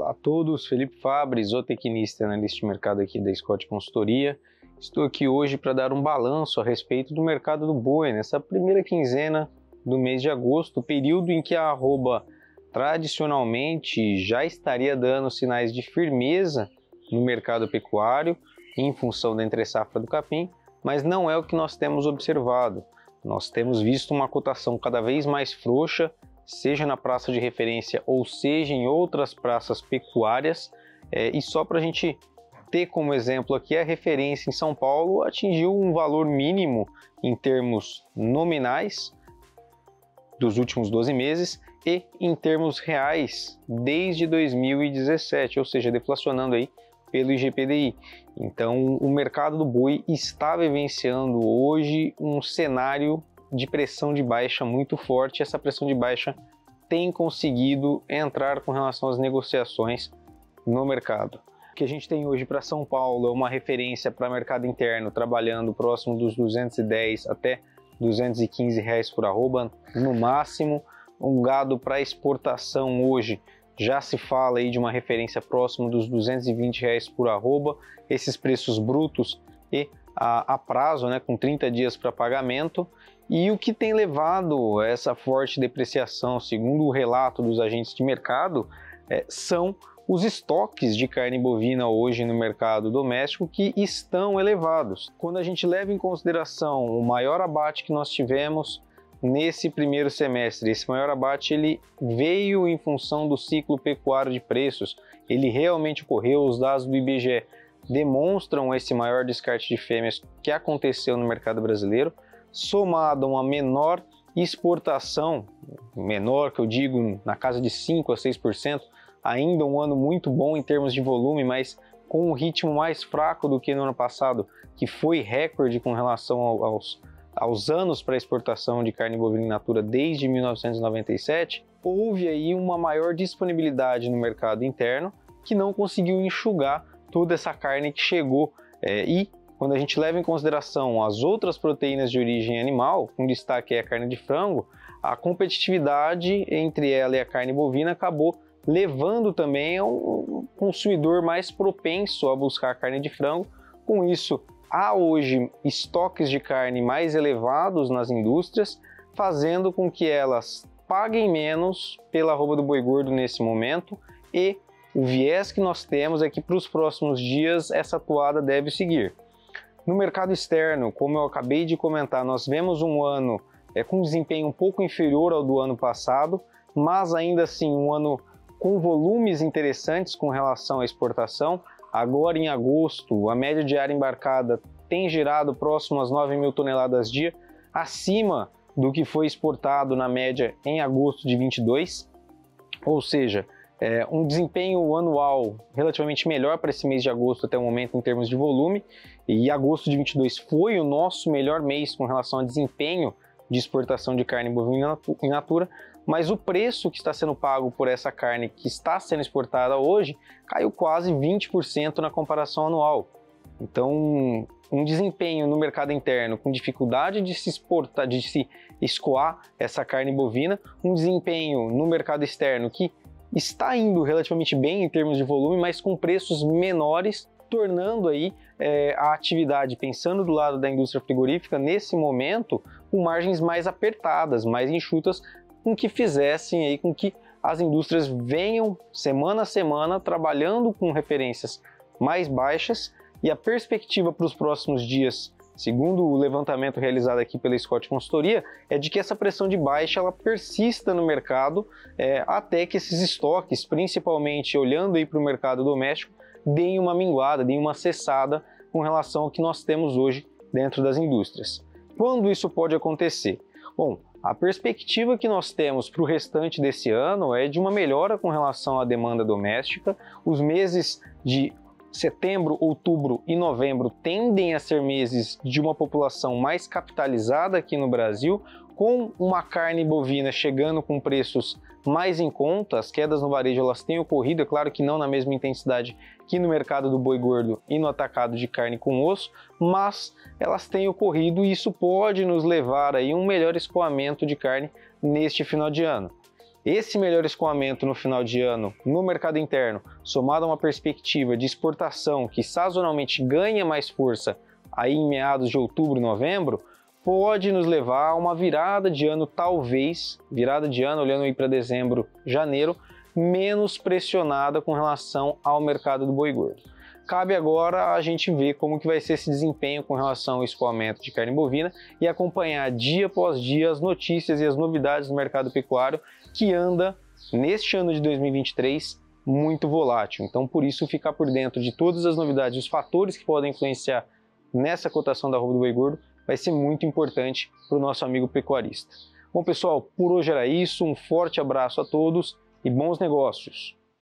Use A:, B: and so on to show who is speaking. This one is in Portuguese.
A: Olá a todos, Felipe Fabre, zootecnista e analista de mercado aqui da Scott Consultoria. Estou aqui hoje para dar um balanço a respeito do mercado do boi nessa primeira quinzena do mês de agosto, período em que a arroba tradicionalmente já estaria dando sinais de firmeza no mercado pecuário em função da entre-safra do capim, mas não é o que nós temos observado. Nós temos visto uma cotação cada vez mais frouxa, seja na praça de referência ou seja em outras praças pecuárias, e só para a gente ter como exemplo aqui, a referência em São Paulo atingiu um valor mínimo em termos nominais dos últimos 12 meses e em termos reais desde 2017, ou seja, deflacionando aí pelo IGPDI. Então o mercado do boi está vivenciando hoje um cenário de pressão de baixa muito forte. Essa pressão de baixa tem conseguido entrar com relação às negociações no mercado. O que a gente tem hoje para São Paulo é uma referência para mercado interno trabalhando próximo dos 210 até 215 reais por arroba no máximo. Um gado para exportação hoje já se fala aí de uma referência próximo dos 220 reais por arroba, esses preços brutos e a prazo, né, com 30 dias para pagamento. E o que tem levado a essa forte depreciação, segundo o relato dos agentes de mercado, são os estoques de carne bovina hoje no mercado doméstico que estão elevados. Quando a gente leva em consideração o maior abate que nós tivemos nesse primeiro semestre, esse maior abate ele veio em função do ciclo pecuário de preços, ele realmente ocorreu, os dados do IBGE demonstram esse maior descarte de fêmeas que aconteceu no mercado brasileiro, somado a uma menor exportação, menor que eu digo na casa de 5 a 6%, ainda um ano muito bom em termos de volume, mas com um ritmo mais fraco do que no ano passado, que foi recorde com relação aos anos para exportação de carne bovina in natura desde 1997, houve aí uma maior disponibilidade no mercado interno que não conseguiu enxugar toda essa carne que chegou. E quando a gente leva em consideração as outras proteínas de origem animal, com destaque é a carne de frango, a competitividade entre ela e a carne bovina acabou levando também a um consumidor mais propenso a buscar carne de frango. Com isso, há hoje estoques de carne mais elevados nas indústrias, fazendo com que elas paguem menos pela arroba do boi gordo nesse momento, e o viés que nós temos é que para os próximos dias essa toada deve seguir. No mercado externo, como eu acabei de comentar, nós vemos um ano com um desempenho um pouco inferior ao do ano passado, mas ainda assim um ano com volumes interessantes com relação à exportação. Agora em agosto, a média diária embarcada tem girado próximo às 9 mil toneladas dia, acima do que foi exportado na média em agosto de 22, ou seja, um desempenho anual relativamente melhor para esse mês de agosto até o momento em termos de volume, e agosto de 22 foi o nosso melhor mês com relação a desempenho de exportação de carne bovina in natura, mas o preço que está sendo pago por essa carne que está sendo exportada hoje caiu quase 20% na comparação anual. Então, um desempenho no mercado interno com dificuldade de se exportar, de se escoar essa carne bovina, um desempenho no mercado externo que está indo relativamente bem em termos de volume, mas com preços menores, tornando aí a atividade, pensando do lado da indústria frigorífica, nesse momento, com margens mais apertadas, mais enxutas, com que fizessem aí com que as indústrias venham semana a semana trabalhando com referências mais baixas, e a perspectiva para os próximos dias, segundo o levantamento realizado aqui pela Scott Consultoria, é de que essa pressão de baixa ela persista no mercado até que esses estoques, principalmente olhando aí para o mercado doméstico, deem uma minguada, deem uma cessada com relação ao que nós temos hoje dentro das indústrias. Quando isso pode acontecer? Bom, a perspectiva que nós temos para o restante desse ano é de uma melhora com relação à demanda doméstica. Os meses de setembro, outubro e novembro tendem a ser meses de uma população mais capitalizada aqui no Brasil, com uma carne bovina chegando com preços mais em conta. As quedas no varejo elas têm ocorrido, é claro que não na mesma intensidade que no mercado do boi gordo e no atacado de carne com osso, mas elas têm ocorrido e isso pode nos levar aí a um melhor escoamento de carne neste final de ano. Esse melhor escoamento no final de ano no mercado interno, somado a uma perspectiva de exportação que sazonalmente ganha mais força aí em meados de outubro, novembro, pode nos levar a uma virada de ano, talvez, virada de ano olhando aí para dezembro, janeiro, menos pressionada com relação ao mercado do boi gordo. Cabe agora a gente ver como que vai ser esse desempenho com relação ao escoamento de carne bovina e acompanhar dia após dia as notícias e as novidades do mercado pecuário, que anda, neste ano de 2023, muito volátil. Então, por isso, ficar por dentro de todas as novidades, os fatores que podem influenciar nessa cotação da arroba do boi gordo, vai ser muito importante para o nosso amigo pecuarista. Bom, pessoal, por hoje era isso. Um forte abraço a todos e bons negócios!